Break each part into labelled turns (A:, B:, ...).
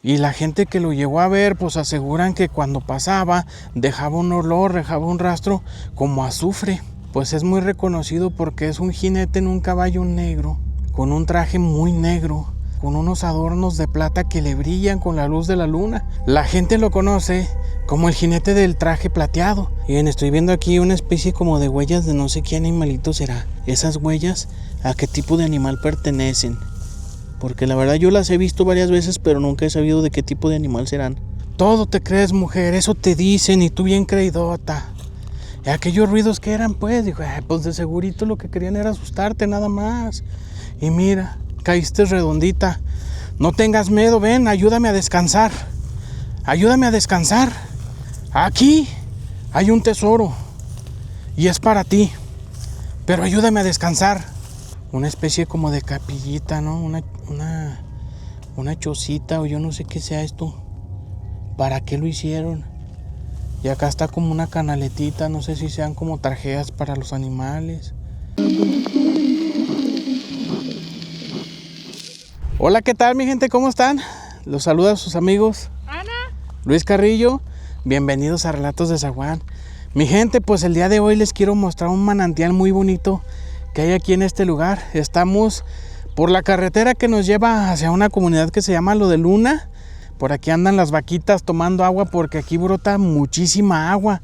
A: Y la gente que lo llegó a ver, pues aseguran que cuando pasaba dejaba un olor, dejaba un rastro como azufre. Pues es muy reconocido porque es un jinete en un caballo negro, con un traje muy negro, con unos adornos de plata que le brillan con la luz de la luna. La gente lo conoce como el jinete del traje plateado. Y bien, estoy viendo aquí una especie como de huellas de no sé qué animalito será. Esas huellas, ¿a qué tipo de animal pertenecen? Porque la verdad yo las he visto varias veces, pero nunca he sabido de qué tipo de animal serán. Todo te crees, mujer, eso te dicen y tú bien creidota. Y aquellos ruidos que eran, pues, dijo, pues de segurito lo que querían era asustarte nada más. Y mira, caíste redondita. No tengas miedo, ven, ayúdame a descansar. Ayúdame a descansar. Aquí hay un tesoro y es para ti. Pero ayúdame a descansar. Una especie como de capillita, ¿no? Una chocita o yo no sé qué sea esto. ¿Para qué lo hicieron? Y acá está como una canaletita, no sé si sean como tarjeas para los animales. Hola, ¿qué tal mi gente? ¿Cómo están? Los saluda a sus amigos
B: Ana,
A: Luis Carrillo. Bienvenidos a Relatos de Zaguán. Mi gente, pues el día de hoy les quiero mostrar un manantial muy bonito que hay aquí en este lugar. Estamos por la carretera que nos lleva hacia una comunidad que se llama Lo de Luna. Por aquí andan las vaquitas tomando agua porque aquí brota muchísima agua.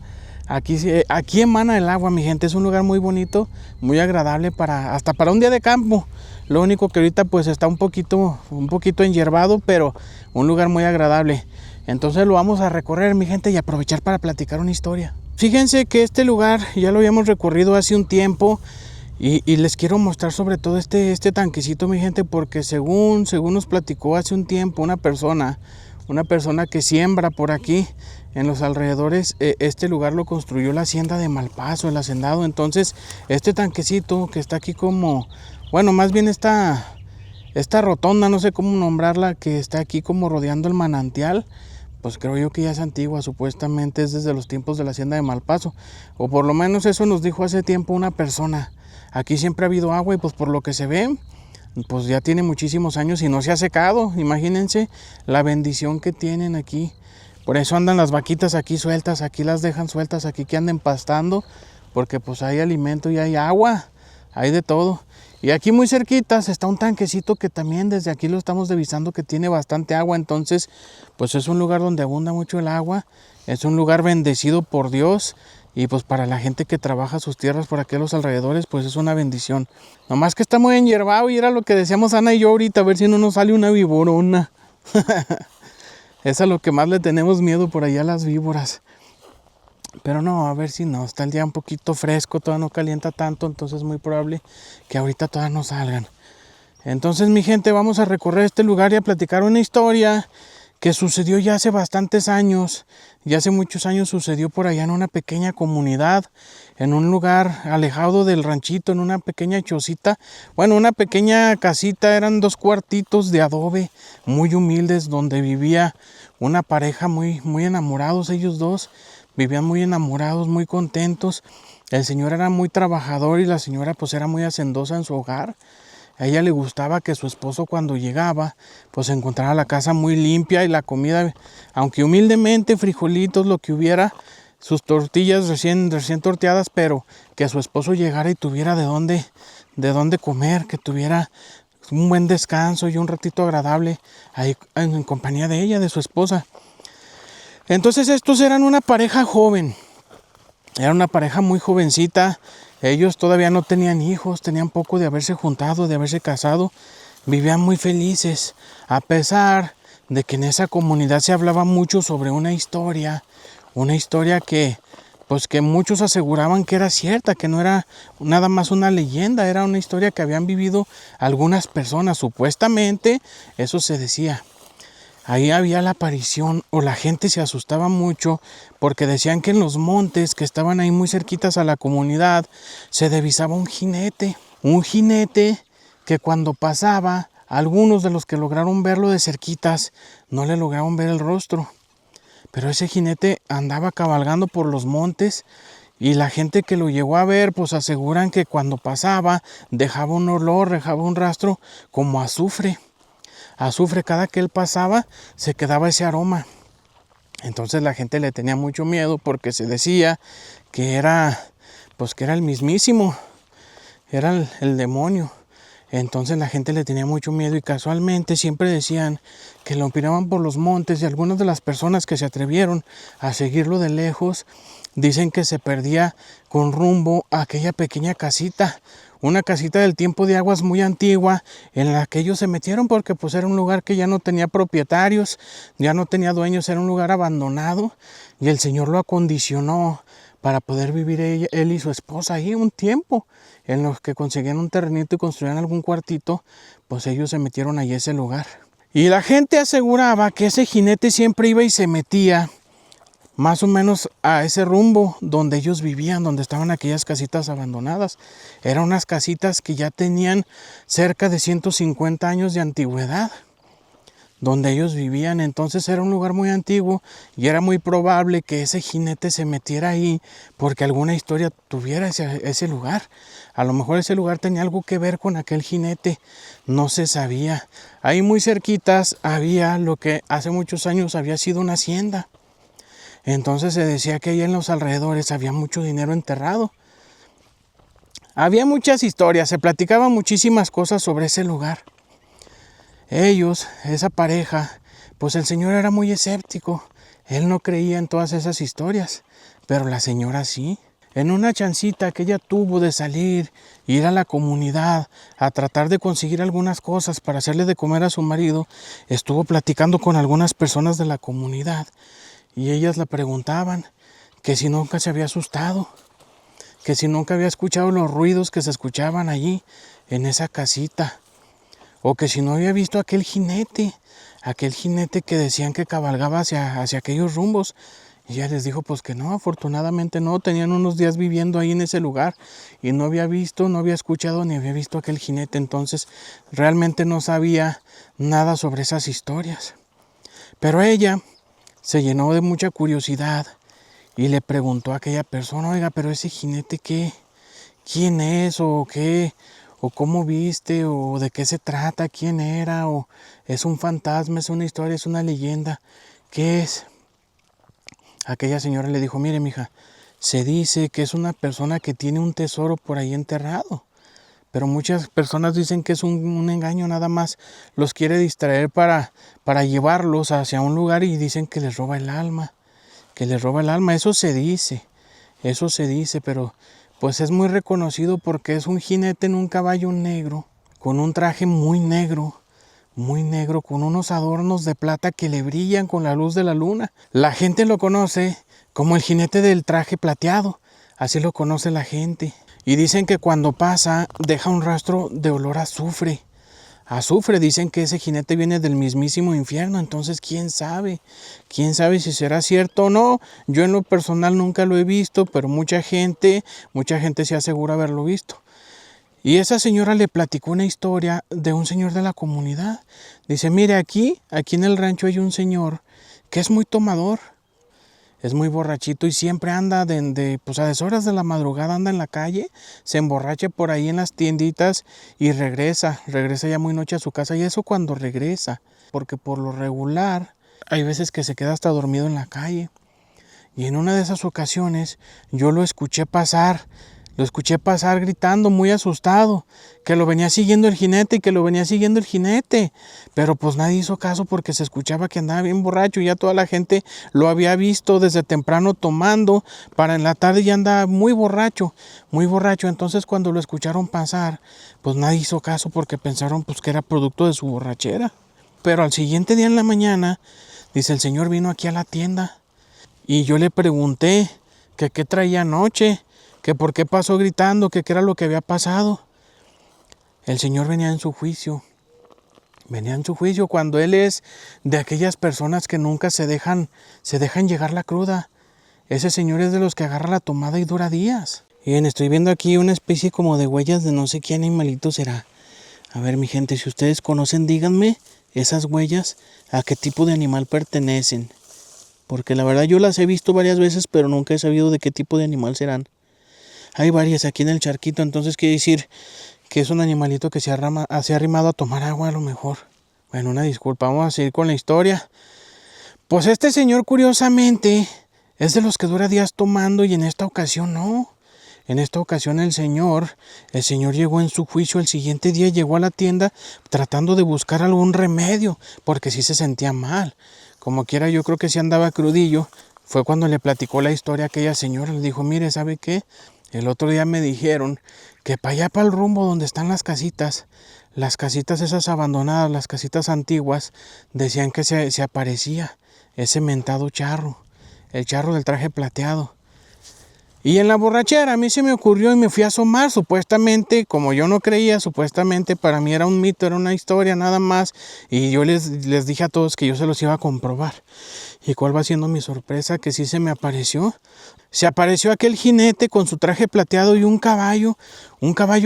A: Aquí emana el agua, mi gente. Es un lugar muy bonito, muy agradable hasta para un día de campo. Lo único que ahorita pues está un poquito enyerbado, pero un lugar muy agradable. Entonces lo vamos a recorrer, mi gente, y aprovechar para platicar una historia. Fíjense que este lugar ya lo habíamos recorrido hace un tiempo. Y les quiero mostrar sobre todo este tanquecito, mi gente, porque según nos platicó hace un tiempo una persona que siembra por aquí en los alrededores, este lugar lo construyó la hacienda de Malpaso, el hacendado. Entonces este tanquecito que está aquí como, bueno, más bien esta rotonda, no sé cómo nombrarla, que está aquí como rodeando el manantial, pues creo yo que ya es antigua, supuestamente es desde los tiempos de la hacienda de Malpaso, o por lo menos eso nos dijo hace tiempo una persona. Aquí siempre ha habido agua y pues por lo que se ve, pues ya tiene muchísimos años y no se ha secado. Imagínense la bendición que tienen aquí. Por eso andan las vaquitas aquí sueltas, aquí las dejan sueltas, aquí que anden pastando, porque pues hay alimento y hay agua, hay de todo. Y aquí muy cerquitas está un tanquecito que también desde aquí lo estamos divisando que tiene bastante agua. Entonces pues es un lugar donde abunda mucho el agua, es un lugar bendecido por Dios. Y pues para la gente que trabaja sus tierras por aquí a los alrededores, pues es una bendición. Nomás que está muy enyerbado y era lo que decíamos Ana y yo ahorita, a ver si no nos sale una víborona. Es a lo que más le tenemos miedo por allá, las víboras. Pero no, a ver si no, está el día un poquito fresco, todavía no calienta tanto, entonces es muy probable que ahorita todavía no salgan. Entonces mi gente, vamos a recorrer este lugar y a platicar una historia que sucedió ya hace bastantes años. Ya hace muchos años sucedió por allá en una pequeña comunidad, en un lugar alejado del ranchito, en una pequeña chocita, bueno, una pequeña casita, eran 2 cuartitos de adobe, muy humildes, donde vivía una pareja muy enamorados, ellos dos, vivían muy enamorados, muy contentos. El señor era muy trabajador y la señora pues era muy hacendosa en su hogar. A ella le gustaba que su esposo cuando llegaba pues encontrara la casa muy limpia y la comida, aunque humildemente, frijolitos, lo que hubiera, sus tortillas recién torteadas, pero que su esposo llegara y tuviera de dónde comer, que tuviera un buen descanso y un ratito agradable ahí en compañía de ella, de su esposa. Entonces estos eran una pareja joven, era una pareja muy jovencita. Ellos todavía no tenían hijos, tenían poco de haberse juntado, de haberse casado. Vivían muy felices, a pesar de que en esa comunidad se hablaba mucho sobre una historia que, pues que muchos aseguraban que era cierta, que no era nada más una leyenda, era una historia que habían vivido algunas personas, supuestamente, eso se decía. Ahí había la aparición, o la gente se asustaba mucho porque decían que en los montes que estaban ahí muy cerquitas a la comunidad se divisaba un jinete que cuando pasaba, algunos de los que lograron verlo de cerquitas no le lograron ver el rostro, pero ese jinete andaba cabalgando por los montes y la gente que lo llegó a ver pues aseguran que cuando pasaba dejaba un olor, dejaba un rastro como azufre. azufre. Cada que él pasaba se quedaba ese aroma. Entonces la gente le tenía mucho miedo porque se decía que era, pues que era el mismísimo, era el demonio. Entonces la gente le tenía mucho miedo y casualmente siempre decían que lo miraban por los montes, y algunas de las personas que se atrevieron a seguirlo de lejos dicen que se perdía con rumbo a aquella pequeña casita, una casita del tiempo de aguas muy antigua en la que ellos se metieron porque pues era un lugar que ya no tenía propietarios, ya no tenía dueños, era un lugar abandonado y el Señor lo acondicionó para poder vivir él y su esposa ahí un tiempo. En los que conseguían un terrenito y construían algún cuartito, pues ellos se metieron ahí a ese lugar. Y la gente aseguraba que ese jinete siempre iba y se metía más o menos a ese rumbo donde ellos vivían, donde estaban aquellas casitas abandonadas. Eran unas casitas que ya tenían cerca de 150 años de antigüedad, donde ellos vivían. Entonces era un lugar muy antiguo y era muy probable que ese jinete se metiera ahí porque alguna historia tuviera ese lugar. A lo mejor ese lugar tenía algo que ver con aquel jinete, no se sabía. Ahí muy cerquitas había lo que hace muchos años había sido una hacienda. Entonces se decía que ahí en los alrededores había mucho dinero enterrado. Había muchas historias, se platicaban muchísimas cosas sobre ese lugar. Ellos, esa pareja, pues el señor era muy escéptico. Él no creía en todas esas historias, pero la señora sí. En una chancita que ella tuvo de salir, ir a la comunidad, a tratar de conseguir algunas cosas para hacerle de comer a su marido, estuvo platicando con algunas personas de la comunidad y ellas le preguntaban que si nunca se había asustado, que si nunca había escuchado los ruidos que se escuchaban allí en esa casita, o que si no había visto aquel jinete que decían que cabalgaba hacia aquellos rumbos. Y ella les dijo pues que no, afortunadamente no, tenían unos días viviendo ahí en ese lugar y no había visto, no había escuchado ni había visto aquel jinete, entonces realmente no sabía nada sobre esas historias. Pero ella se llenó de mucha curiosidad y le preguntó a aquella persona, oiga, pero ese jinete ¿qué? ¿Quién es o qué? ¿O cómo viste? ¿O de qué se trata? ¿Quién era? ¿O es un fantasma? ¿Es una historia? ¿Es una leyenda? ¿Qué es? Aquella señora le dijo, mire mija, se dice que es una persona que tiene un tesoro por ahí enterrado. Pero muchas personas dicen que es un engaño, nada más los quiere distraer para llevarlos hacia un lugar y dicen que les roba el alma. Que les roba el alma, eso se dice, pero pues es muy reconocido porque es un jinete en un caballo negro, con un traje muy negro, con unos adornos de plata que le brillan con la luz de la luna. La gente lo conoce como el jinete del traje plateado, así lo conoce la gente. Y dicen que cuando pasa deja un rastro de olor a azufre. Azufre, dicen que ese jinete viene del mismísimo infierno, entonces quién sabe si será cierto o no. Yo en lo personal nunca lo he visto, pero mucha gente se asegura haberlo visto. Y esa señora le platicó una historia de un señor de la comunidad. Dice, mire, aquí en el rancho hay un señor que es muy tomador, es muy borrachito y siempre anda pues a deshoras de la madrugada anda en la calle, se emborracha por ahí en las tienditas y regresa ya muy noche a su casa. Y eso cuando regresa, porque por lo regular hay veces que se queda hasta dormido en la calle. Y en una de esas ocasiones yo lo escuché pasar gritando muy asustado, que lo venía siguiendo el jinete pero pues nadie hizo caso porque se escuchaba que andaba bien borracho y ya toda la gente lo había visto desde temprano tomando, para en la tarde ya andaba muy borracho, entonces cuando lo escucharon pasar, pues nadie hizo caso porque pensaron pues que era producto de su borrachera. Pero al siguiente día en la mañana, dice, el señor vino aquí a la tienda y yo le pregunté que qué traía anoche, que por qué pasó gritando, que qué era lo que había pasado. El señor venía en su juicio cuando él es de aquellas personas que nunca se dejan llegar la cruda. Ese señor es de los que agarra la tomada y dura días. Bien, estoy viendo aquí una especie como de huellas de no sé qué animalito será. A ver, mi gente, si ustedes conocen, díganme esas huellas, a qué tipo de animal pertenecen. Porque la verdad yo las he visto varias veces, pero nunca he sabido de qué tipo de animal serán. Hay varias aquí en el charquito, entonces quiere decir que es un animalito que se ha arrimado a tomar agua a lo mejor. Bueno, una disculpa, vamos a seguir con la historia. Pues este señor, curiosamente, es de los que dura días tomando y en esta ocasión no. En esta ocasión el señor llegó en su juicio el siguiente día, llegó a la tienda tratando de buscar algún remedio, porque sí se sentía mal. Como quiera, yo creo que sí andaba crudillo. Fue cuando le platicó la historia a aquella señora. Le dijo, mire, ¿sabe qué? El otro día me dijeron que para allá, para el rumbo donde están las casitas esas abandonadas, las casitas antiguas, decían que se aparecía ese mentado charro, el charro del traje plateado. Y en la borrachera a mí se me ocurrió y me fui a asomar, supuestamente, como yo no creía, supuestamente para mí era un mito, era una historia nada más, y yo les dije a todos que yo se los iba a comprobar. ¿Y cuál va siendo mi sorpresa? Que sí se me apareció. Se apareció aquel jinete con su traje plateado y un caballo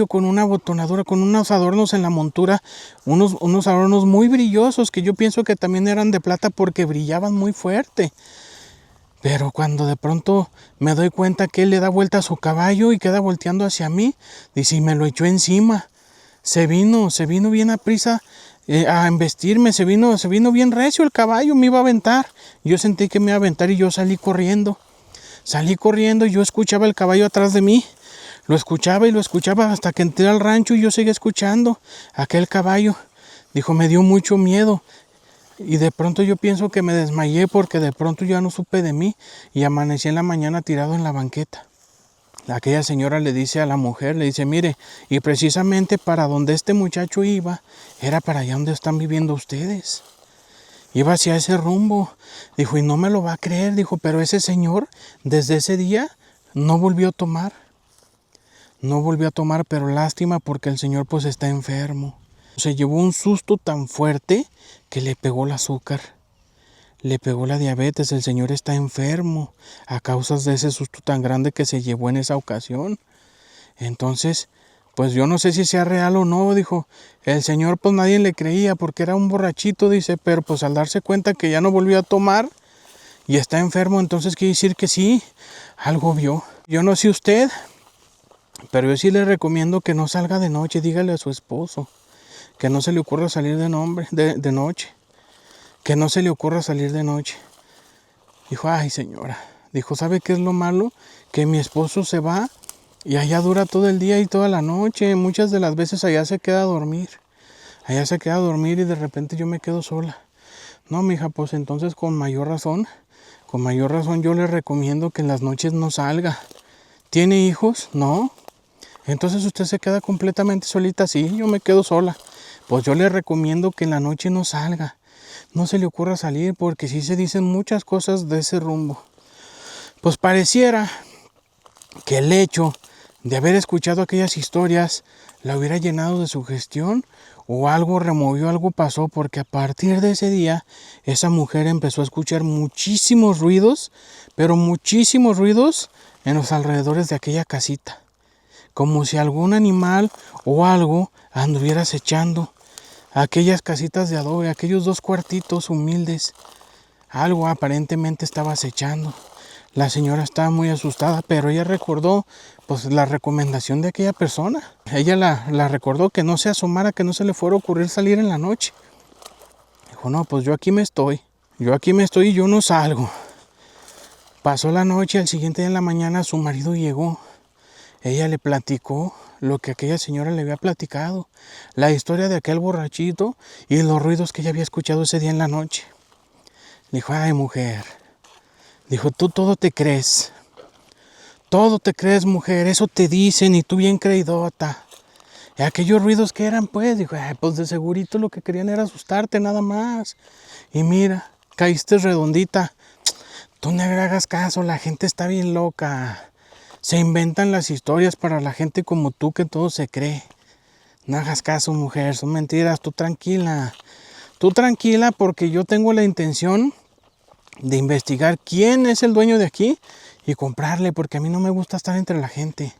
A: con una botonadura, con unos adornos en la montura, unos adornos muy brillosos que yo pienso que también eran de plata porque brillaban muy fuerte. Pero cuando de pronto me doy cuenta que él le da vuelta a su caballo y queda volteando hacia mí, dice, y me lo echó encima. Se vino bien a prisa a embestirme, se vino bien recio el caballo, me iba a aventar. Yo sentí que me iba a aventar y yo salí corriendo. Y yo escuchaba el caballo atrás de mí. Lo escuchaba y lo escuchaba hasta que entré al rancho y yo seguí escuchando aquel caballo. Dijo, me dio mucho miedo. Y de pronto yo pienso que me desmayé porque de pronto ya no supe de mí y amanecí en la mañana tirado en la banqueta. Aquella señora le dice a la mujer, le dice, mire, y precisamente para donde este muchacho iba, era para allá donde están viviendo ustedes. Iba hacia ese rumbo. Dijo, y no me lo va a creer, dijo, pero ese señor desde ese día no volvió a tomar. No volvió a tomar, pero lástima porque el señor pues está enfermo. Se llevó un susto tan fuerte que le pegó el azúcar, le pegó la diabetes, el señor está enfermo a causa de ese susto tan grande que se llevó en esa ocasión. Entonces, pues yo no sé si sea real o no, dijo. El señor pues nadie le creía porque era un borrachito, dice, pero pues al darse cuenta que ya no volvió a tomar y está enfermo, entonces quiere decir que sí, algo vio. Yo no sé usted, pero yo sí le recomiendo que no salga de noche, dígale a su esposo. Que no se le ocurra salir de noche. Que no se le ocurra salir de noche. Dijo, ay señora. Dijo, ¿sabe qué es lo malo? Que mi esposo se va y allá dura todo el día y toda la noche. Muchas de las veces allá se queda a dormir. Allá se queda a dormir y de repente yo me quedo sola. No, mija, pues entonces con mayor razón yo le recomiendo que en las noches no salga. ¿Tiene hijos? No. Entonces usted se queda completamente solita. Sí, yo me quedo sola. Pues yo le recomiendo que en la noche no salga. No se le ocurra salir porque sí se dicen muchas cosas de ese rumbo. Pues pareciera que el hecho de haber escuchado aquellas historias la hubiera llenado de sugestión o algo removió, algo pasó, porque a partir de ese día esa mujer empezó a escuchar muchísimos ruidos, pero muchísimos ruidos en los alrededores de aquella casita. Como si algún animal o algo anduviera acechando aquellas casitas de adobe, aquellos 2 cuartitos humildes. Algo aparentemente estaba acechando. La señora estaba muy asustada, pero ella recordó pues la recomendación de aquella persona. Ella la recordó que no se asomara, que no se le fuera a ocurrir salir en la noche. Dijo, no, pues yo aquí me estoy y yo no salgo. Pasó la noche, al siguiente día en la mañana su marido llegó. Ella le platicó lo que aquella señora le había platicado, la historia de aquel borrachito y los ruidos que ella había escuchado ese día en la noche. Dijo, ay mujer, dijo, tú todo te crees, mujer, eso te dicen y tú bien creidota. Y aquellos ruidos que eran pues, dijo, ay, pues de segurito lo que querían era asustarte nada más. Y mira, caíste redondita. Tú no le hagas caso, la gente está bien loca. Se inventan las historias para la gente como tú que todo se cree. No hagas caso, mujer, son mentiras. Tú tranquila porque yo tengo la intención de investigar quién es el dueño de aquí y comprarle, porque a mí no me gusta estar entre la gente.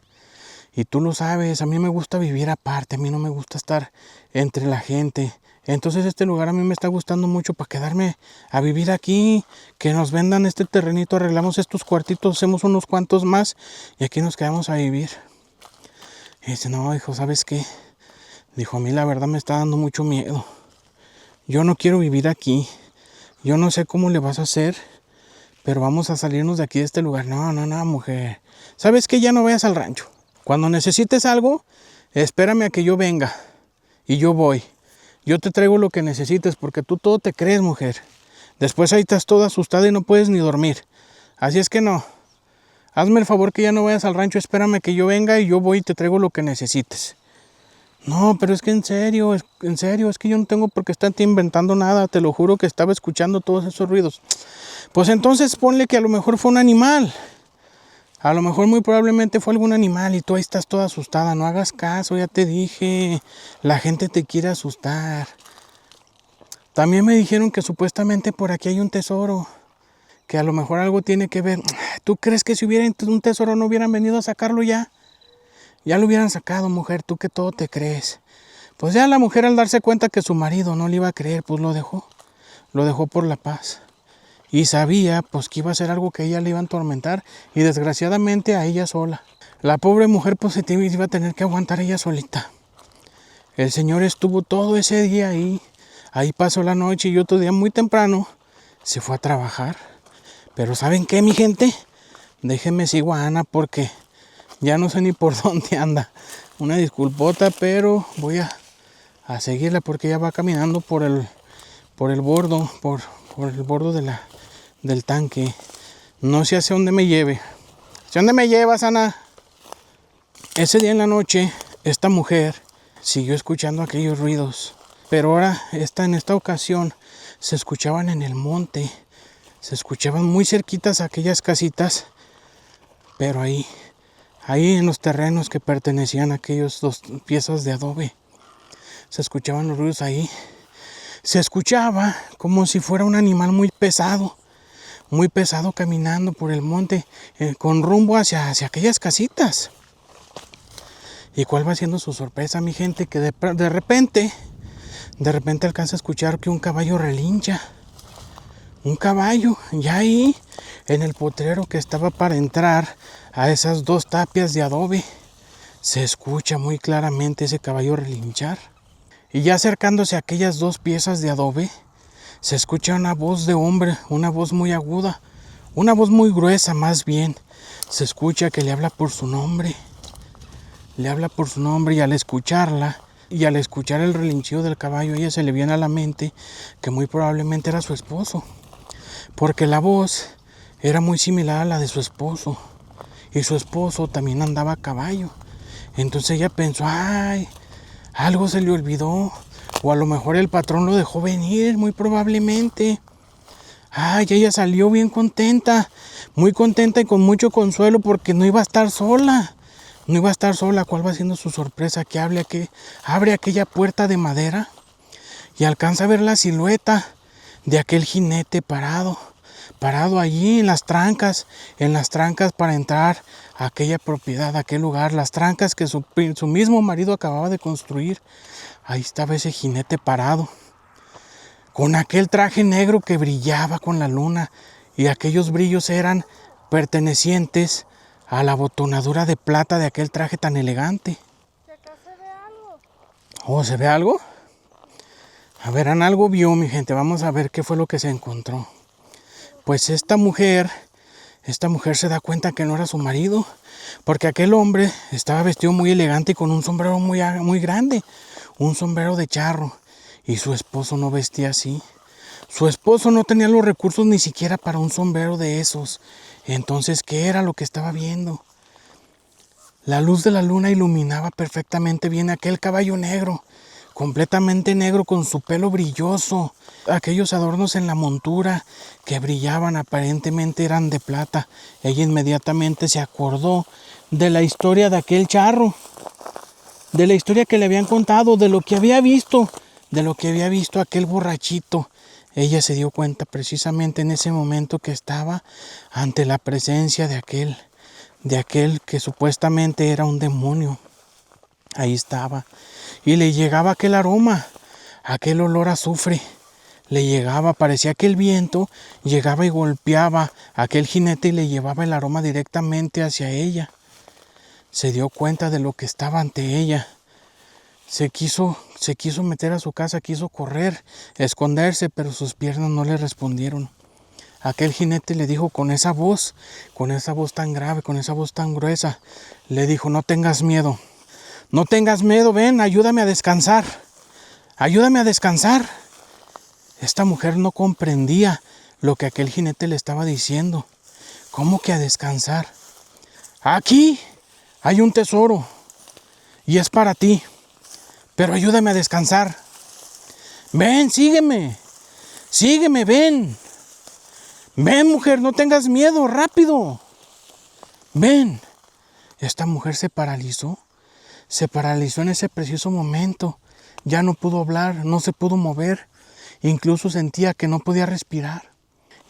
A: Y tú lo sabes, a mí me gusta vivir aparte, a mí no me gusta estar entre la gente. Entonces este lugar a mí me está gustando mucho para quedarme a vivir aquí, que nos vendan este terrenito, arreglamos estos cuartitos, hacemos unos cuantos más y aquí nos quedamos a vivir. Y dice, no, hijo, ¿sabes qué? Dijo, a mí la verdad me está dando mucho miedo. yo no quiero vivir aquí. Yo no sé cómo le vas a hacer, pero vamos a salirnos de aquí, de este lugar. No, mujer. ¿Sabes qué? Ya no vayas al rancho. Cuando necesites algo, espérame a que yo venga. Y yo voy. Yo te traigo lo que necesites, porque tú todo te crees, mujer. Después ahí estás toda asustada y no puedes ni dormir. Así es que no. Hazme el favor que ya no vayas al rancho, espérame que yo venga y yo voy y te traigo lo que necesites. No, pero es que en serio, es que yo no tengo por qué estarte inventando nada. Te lo juro que estaba escuchando todos esos ruidos. Pues entonces ponle que a lo mejor fue un animal. A lo mejor muy probablemente fue algún animal y tú ahí estás toda asustada. No hagas caso, ya te dije. La gente te quiere asustar. También me dijeron que supuestamente por aquí hay un tesoro. Que a lo mejor algo tiene que ver. ¿Tú crees que si hubiera un tesoro no hubieran venido a sacarlo ya? Ya lo hubieran sacado, mujer, tú que todo te crees. Pues ya la mujer, al darse cuenta que su marido no le iba a creer, pues lo dejó. Lo dejó por la paz. Y sabía pues que iba a ser algo que a ella le iba a atormentar. Y desgraciadamente a ella sola. La pobre mujer pues se iba a tener que aguantar ella solita. El Señor estuvo todo ese día ahí. Ahí pasó la noche y otro día muy temprano se fue a trabajar. Pero ¿saben qué, mi gente? Déjenme sigo a Ana porque ya no sé ni por dónde anda. Una disculpota, pero voy a seguirla porque ella va caminando por el bordo, por el bordo del tanque. No sé hacia dónde me lleve. ¿Hacia dónde me llevas, Ana? Ese día en la noche, esta mujer siguió escuchando aquellos ruidos. Pero ahora, en esta ocasión, se escuchaban en el monte. Se escuchaban muy cerquitas aquellas casitas. Pero ahí en los terrenos que pertenecían a aquellas 2 piezas de adobe. Se escuchaban los ruidos ahí. Se escuchaba como si fuera un animal muy pesado caminando por el monte con rumbo hacia aquellas casitas. ¿Y cuál va siendo su sorpresa, mi gente? Que de repente alcanza a escuchar que un caballo relincha. Un caballo, ya ahí en el potrero que estaba para entrar a esas 2 tapias de adobe. Se escucha muy claramente ese caballo relinchar. Y ya acercándose a aquellas 2 piezas de adobe, se escucha una voz de hombre, una voz muy aguda, una voz muy gruesa más bien. Se escucha que le habla por su nombre. Le habla por su nombre y al escucharla, y al escuchar el relinchido del caballo, a ella se le viene a la mente que muy probablemente era su esposo. Porque la voz era muy similar a la de su esposo. Y su esposo también andaba a caballo. Entonces ella pensó, ay, algo se le olvidó. O a lo mejor el patrón lo dejó venir, muy probablemente. Ay, ella salió bien contenta. Muy contenta y con mucho consuelo porque no iba a estar sola. No iba a estar sola. ¿Cuál va siendo su sorpresa? Que abre aquella puerta de madera y alcanza a ver la silueta de aquel jinete parado allí en las trancas para entrar a aquella propiedad, a aquel lugar, las trancas que su mismo marido acababa de construir. Ahí estaba ese jinete parado, con aquel traje negro que brillaba con la luna, y aquellos brillos eran pertenecientes a la abotonadura de plata de aquel traje tan elegante.
B: ¿Acá se ve algo?
A: ¿Oh, se ve algo? A ver, Ana algo vio, mi gente. Vamos a ver qué fue lo que se encontró. Pues esta mujer se da cuenta que no era su marido, porque aquel hombre estaba vestido muy elegante y con un sombrero muy grande, un sombrero de charro, y su esposo no vestía así. Su esposo no tenía los recursos ni siquiera para un sombrero de esos. Entonces, ¿qué era lo que estaba viendo? La luz de la luna iluminaba perfectamente bien aquel caballo negro, completamente negro con su pelo brilloso. Aquellos adornos en la montura que brillaban aparentemente eran de plata. Ella inmediatamente se acordó de la historia de aquel charro, de la historia que le habían contado, de lo que había visto aquel borrachito. Ella se dio cuenta precisamente en ese momento que estaba ante la presencia de aquel que supuestamente era un demonio. Ahí estaba. Y le llegaba aquel aroma, aquel olor a azufre. Le llegaba, parecía que el viento llegaba y golpeaba a aquel jinete y le llevaba el aroma directamente hacia ella. Se dio cuenta de lo que estaba ante ella. se quiso meter a su casa, quiso correr, esconderse, pero sus piernas no le respondieron. Aquel jinete le dijo con esa voz tan grave, con esa voz tan gruesa, le dijo: no tengas miedo, ven, ayúdame a descansar. Esta mujer no comprendía lo que aquel jinete le estaba diciendo. ¿Cómo que a descansar? Aquí hay un tesoro y es para ti, pero ayúdame a descansar. Ven, sígueme, ven. Ven, mujer, no tengas miedo, rápido. Ven. Esta mujer se paralizó en ese preciso momento. Ya no pudo hablar, no se pudo mover. Incluso sentía que no podía respirar.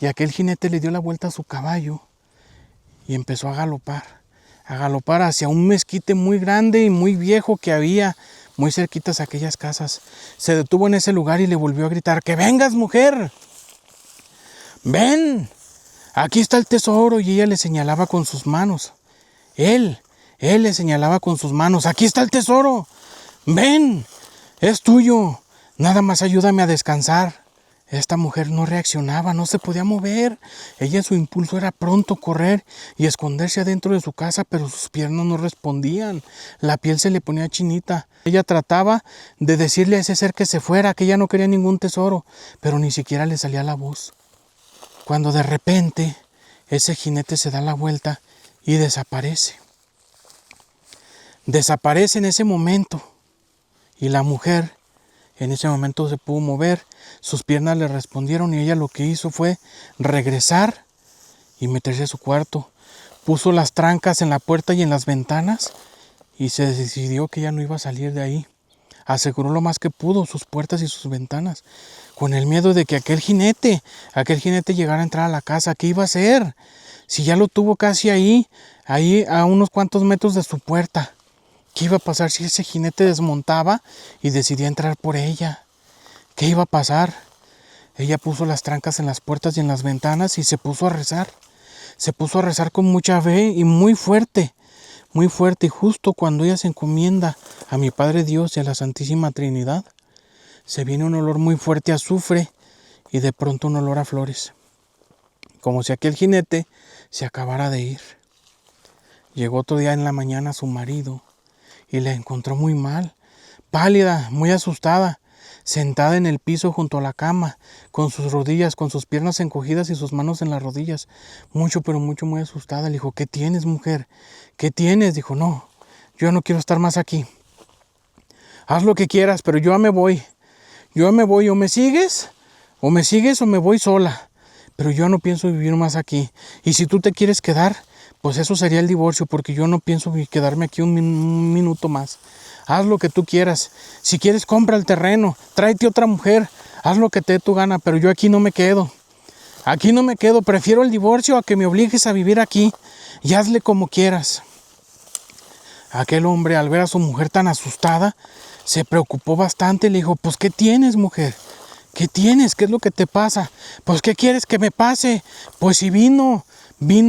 A: Y aquel jinete le dio la vuelta a su caballo y empezó a galopar hacia un mezquite muy grande y muy viejo que había muy cerquitas a aquellas casas. Se detuvo en ese lugar y le volvió a gritar: ¡que vengas, mujer! ¡Ven! Aquí está el tesoro. Y ella le señalaba con sus manos. Él le señalaba con sus manos: aquí está el tesoro. Ven, es tuyo. Nada más ayúdame a descansar. Esta mujer no reaccionaba, no se podía mover. Ella, su impulso era pronto correr y esconderse adentro de su casa, pero sus piernas no respondían. La piel se le ponía chinita. Ella trataba de decirle a ese ser que se fuera, que ella no quería ningún tesoro, pero ni siquiera le salía la voz. Cuando de repente ese jinete se da la vuelta y desaparece. Desaparece en ese momento. Y la mujer en ese momento se pudo mover, sus piernas le respondieron y ella lo que hizo fue regresar y meterse a su cuarto. Puso las trancas en la puerta y en las ventanas y se decidió que ya no iba a salir de ahí. Aseguró lo más que pudo sus puertas y sus ventanas, con el miedo de que aquel jinete llegara a entrar a la casa. ¿Qué iba a hacer? Si ya lo tuvo casi ahí a unos cuantos metros de su puerta. ¿Qué iba a pasar si ese jinete desmontaba y decidía entrar por ella? ¿Qué iba a pasar? Ella puso las trancas en las puertas y en las ventanas y se puso a rezar. Se puso a rezar con mucha fe y muy fuerte. Muy fuerte, y justo cuando ella se encomienda a mi Padre Dios y a la Santísima Trinidad, se viene un olor muy fuerte a azufre y de pronto un olor a flores. Como si aquel jinete se acabara de ir. Llegó otro día en la mañana su marido y la encontró muy mal, pálida, muy asustada, sentada en el piso junto a la cama, con sus rodillas, con sus piernas encogidas y sus manos en las rodillas, pero mucho, muy asustada. Le dijo: ¿qué tienes, mujer? ¿Qué tienes? Dijo: no, yo no quiero estar más aquí. Haz lo que quieras, pero yo me voy, o me sigues o me voy sola, pero yo no pienso vivir más aquí. Y si tú te quieres quedar, pues eso sería el divorcio, porque yo no pienso quedarme aquí un minuto más. Haz lo que tú quieras. Si quieres, compra el terreno, tráete otra mujer, haz lo que te dé tu gana, pero yo aquí no me quedo. Prefiero el divorcio a que me obligues a vivir aquí, y hazle como quieras. Aquel hombre, al ver a su mujer tan asustada, se preocupó bastante y le dijo: pues, ¿qué tienes, mujer? ¿Qué tienes? ¿Qué es lo que te pasa? Pues, ¿qué quieres que me pase? Pues si vino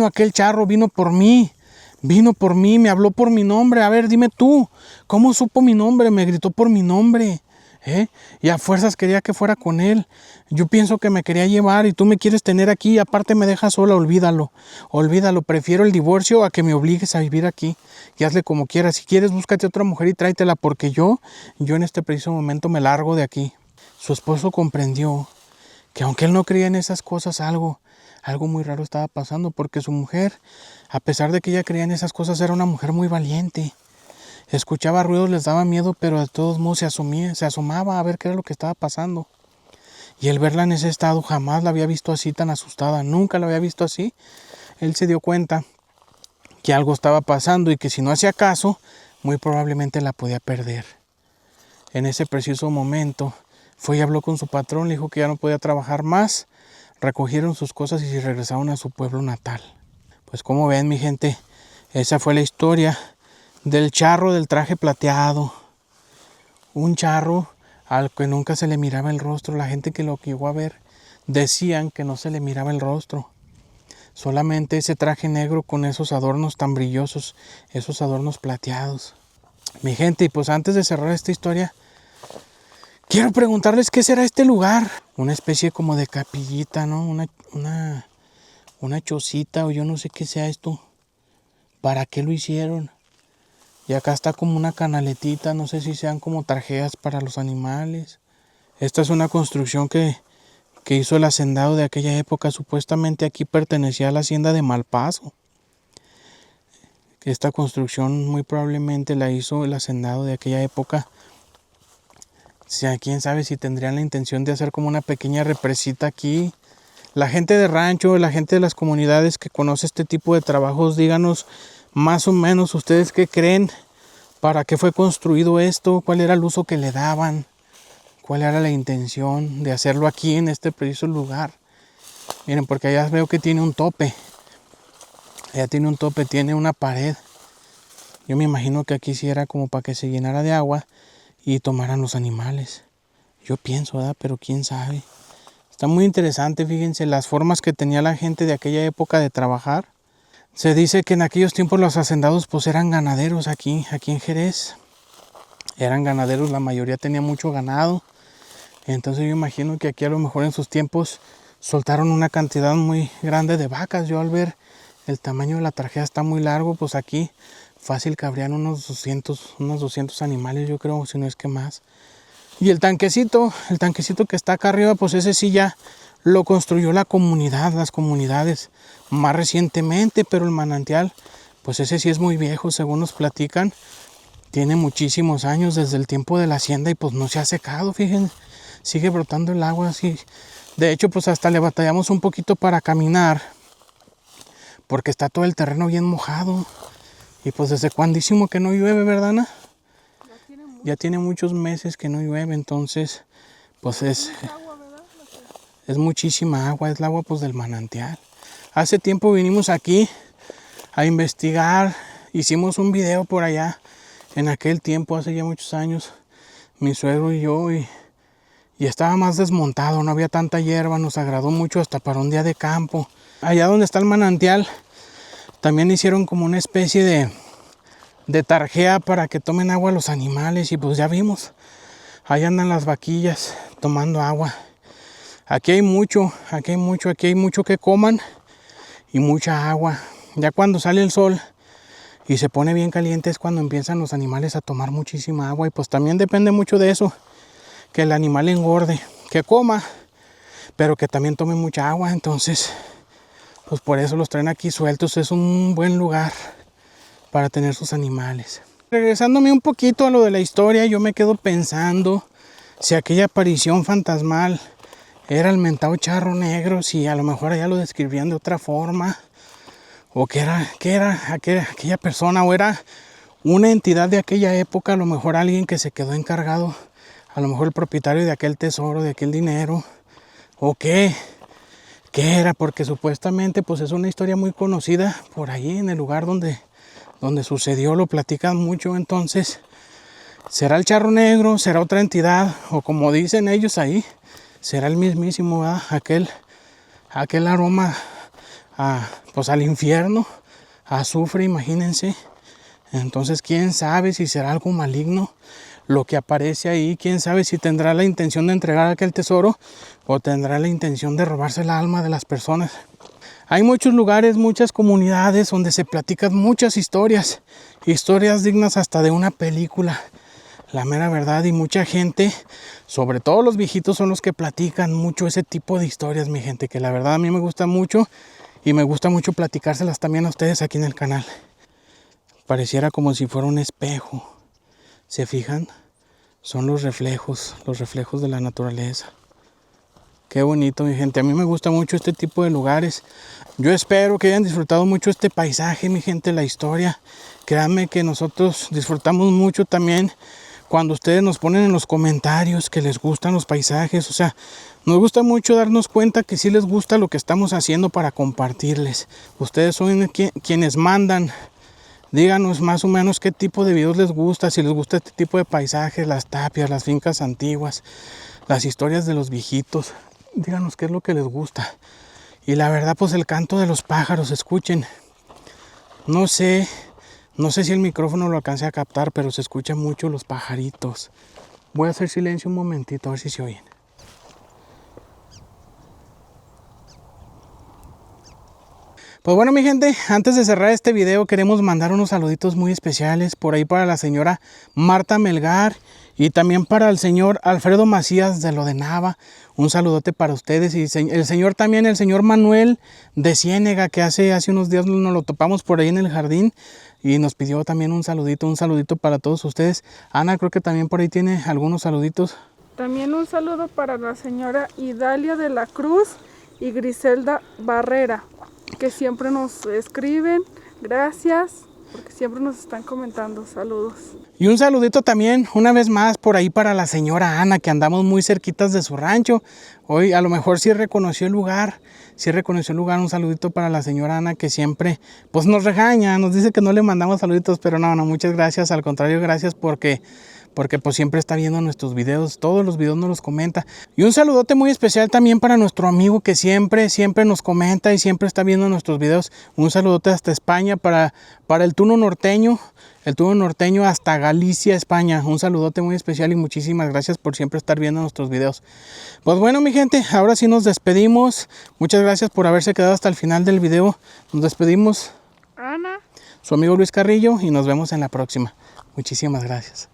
A: aquel charro, vino por mí, me habló por mi nombre. A ver, dime tú, ¿cómo supo mi nombre? Me gritó por mi nombre, y a fuerzas quería que fuera con él. Yo pienso que me quería llevar y tú me quieres tener aquí y aparte me dejas sola. Olvídalo, prefiero el divorcio a que me obligues a vivir aquí, y hazle como quieras. Si quieres, búscate otra mujer y tráetela, porque yo en este preciso momento me largo de aquí. Su esposo comprendió que aunque él no creía en esas cosas, algo muy raro estaba pasando, porque su mujer, a pesar de que ella creía en esas cosas, era una mujer muy valiente. Escuchaba ruidos, les daba miedo, pero de todos modos se asomaba a ver qué era lo que estaba pasando. Y el verla en ese estado, jamás la había visto así, tan asustada, nunca la había visto así. Él se dio cuenta que algo estaba pasando y que si no hacía caso, muy probablemente la podía perder. En ese preciso momento, fue y habló con su patrón, le dijo que ya no podía trabajar más. Recogieron sus cosas y se regresaron a su pueblo natal. Pues como ven, mi gente, esa fue la historia del charro del traje plateado. Un charro al que nunca se le miraba el rostro. La gente que lo llegó a ver decían que no se le miraba el rostro. Solamente ese traje negro con esos adornos tan brillosos, esos adornos plateados. Mi gente, y pues antes de cerrar esta historia, quiero preguntarles qué será este lugar. Una especie como de capillita, ¿no? Una chocita o yo no sé qué sea esto. ¿Para qué lo hicieron? Y acá está como una canaletita, no sé si sean como tarjeas para los animales. Esta es una construcción que hizo el hacendado de aquella época. Supuestamente aquí pertenecía a la hacienda de Malpaso. Esta construcción muy probablemente la hizo el hacendado de aquella época. O sea, quién sabe si tendrían la intención de hacer como una pequeña represita aquí. La gente de rancho, la gente de las comunidades que conoce este tipo de trabajos, díganos más o menos ustedes qué creen, para qué fue construido esto, cuál era el uso que le daban, cuál era la intención de hacerlo aquí en este preciso lugar. Miren, porque allá veo que tiene un tope. Allá tiene un tope, tiene una pared. Yo me imagino que aquí sí era como para que se llenara de agua y tomaran los animales. Yo pienso, ¿verdad? Pero quién sabe. Está muy interesante, fíjense, las formas que tenía la gente de aquella época de trabajar. Se dice que en aquellos tiempos los hacendados pues eran ganaderos aquí en Jerez. Eran ganaderos, la mayoría tenía mucho ganado. Entonces yo imagino que aquí a lo mejor en sus tiempos soltaron una cantidad muy grande de vacas. Yo al ver el tamaño de la tarjeta está muy largo, pues aquí fácil cabrían unos 200 animales, yo creo, si no es que más. Y el tanquecito que está acá arriba, pues ese sí ya lo construyó la comunidad, las comunidades más recientemente, pero el manantial, pues ese sí es muy viejo, según nos platican. Tiene muchísimos años desde el tiempo de la hacienda y pues no se ha secado, fíjense. Sigue brotando el agua así. De hecho, pues hasta le batallamos un poquito para caminar, porque está todo el terreno bien mojado. Y pues desde cuandísimo que no llueve, ¿verdad, Ana? Ya tiene muchos meses que no llueve, entonces pues es muchísima agua, es el agua pues del manantial. Hace tiempo vinimos aquí a investigar, hicimos un video por allá, en aquel tiempo, hace ya muchos años, mi suegro y yo, y estaba más desmontado, no había tanta hierba, nos agradó mucho hasta para un día de campo. Allá donde está el manantial, también hicieron como una especie de tarjea para que tomen agua los animales y pues ya vimos, ahí andan las vaquillas tomando agua. Aquí hay mucho que coman y mucha agua. Ya cuando sale el sol y se pone bien caliente es cuando empiezan los animales a tomar muchísima agua y pues también depende mucho de eso, que el animal engorde, que coma, pero que también tome mucha agua. Entonces pues por eso los traen aquí sueltos. Es un buen lugar para tener sus animales. Regresándome un poquito a lo de la historia, yo me quedo pensando si aquella aparición fantasmal era el mentado charro negro, si a lo mejor allá lo describían de otra forma, o qué era aquella persona, o era una entidad de aquella época, a lo mejor alguien que se quedó encargado, a lo mejor el propietario de aquel tesoro, de aquel dinero, o qué era, porque supuestamente pues es una historia muy conocida por ahí en el lugar donde sucedió, lo platican mucho. Entonces, ¿será el charro negro? ¿Será otra entidad? O como dicen ellos ahí, será el mismísimo, ¿verdad? Aquel aroma pues al infierno, a azufre, imagínense. Entonces, quién sabe si será algo maligno lo que aparece ahí. Quién sabe si tendrá la intención de entregar aquel tesoro o tendrá la intención de robarse el alma de las personas. Hay muchos lugares, muchas comunidades donde se platican muchas historias dignas hasta de una película, la mera verdad. Y mucha gente, sobre todo los viejitos, son los que platican mucho ese tipo de historias, mi gente, que la verdad a mí me gusta mucho y me gusta mucho platicárselas también a ustedes aquí en el canal. Pareciera como si fuera un espejo, ¿se fijan? Son los reflejos de la naturaleza. Qué bonito, mi gente. A mí me gusta mucho este tipo de lugares. Yo espero que hayan disfrutado mucho este paisaje, mi gente, la historia. Créanme que nosotros disfrutamos mucho también cuando ustedes nos ponen en los comentarios que les gustan los paisajes. O sea, nos gusta mucho darnos cuenta que sí les gusta lo que estamos haciendo para compartirles. Ustedes son quienes mandan. Díganos más o menos qué tipo de videos les gusta, si les gusta este tipo de paisajes, las tapias, las fincas antiguas, las historias de los viejitos. Díganos qué es lo que les gusta. Y la verdad, pues el canto de los pájaros, escuchen. No sé No sé si el micrófono lo alcance a captar, pero se escuchan mucho los pajaritos. Voy a hacer silencio un momentito, a ver si se oyen. Pues bueno, mi gente, antes de cerrar este video queremos mandar unos saluditos muy especiales por ahí para la señora Marta Melgar y también para el señor Alfredo Macías de lo de Nava. Un saludote para ustedes y el señor Manuel de Ciénega, que hace unos días nos lo topamos por ahí en el jardín y nos pidió también un saludito para todos ustedes. Ana, creo que también por ahí tiene algunos saluditos.
B: También un saludo para la señora Idalia de la Cruz y Griselda Barrera, que siempre nos escriben. Gracias, porque siempre nos están comentando. Saludos.
A: Y un saludito también, una vez más, por ahí para la señora Ana, que andamos muy cerquitas de su rancho. Hoy a lo mejor sí reconoció el lugar. Un saludito para la señora Ana, que siempre pues nos regaña, nos dice que no le mandamos saluditos, pero no, muchas gracias. Al contrario, gracias porque pues siempre está viendo nuestros videos, todos los videos nos los comenta. Y un saludote muy especial también para nuestro amigo que siempre nos comenta y siempre está viendo nuestros videos. Un saludote hasta España para el Tuno Norteño hasta Galicia, España. Un saludote muy especial y muchísimas gracias por siempre estar viendo nuestros videos. Pues bueno, mi gente, ahora sí nos despedimos. Muchas gracias por haberse quedado hasta el final del video. Nos despedimos.
B: Ana,
A: Su amigo Luis Carrillo, y nos vemos en la próxima. Muchísimas gracias.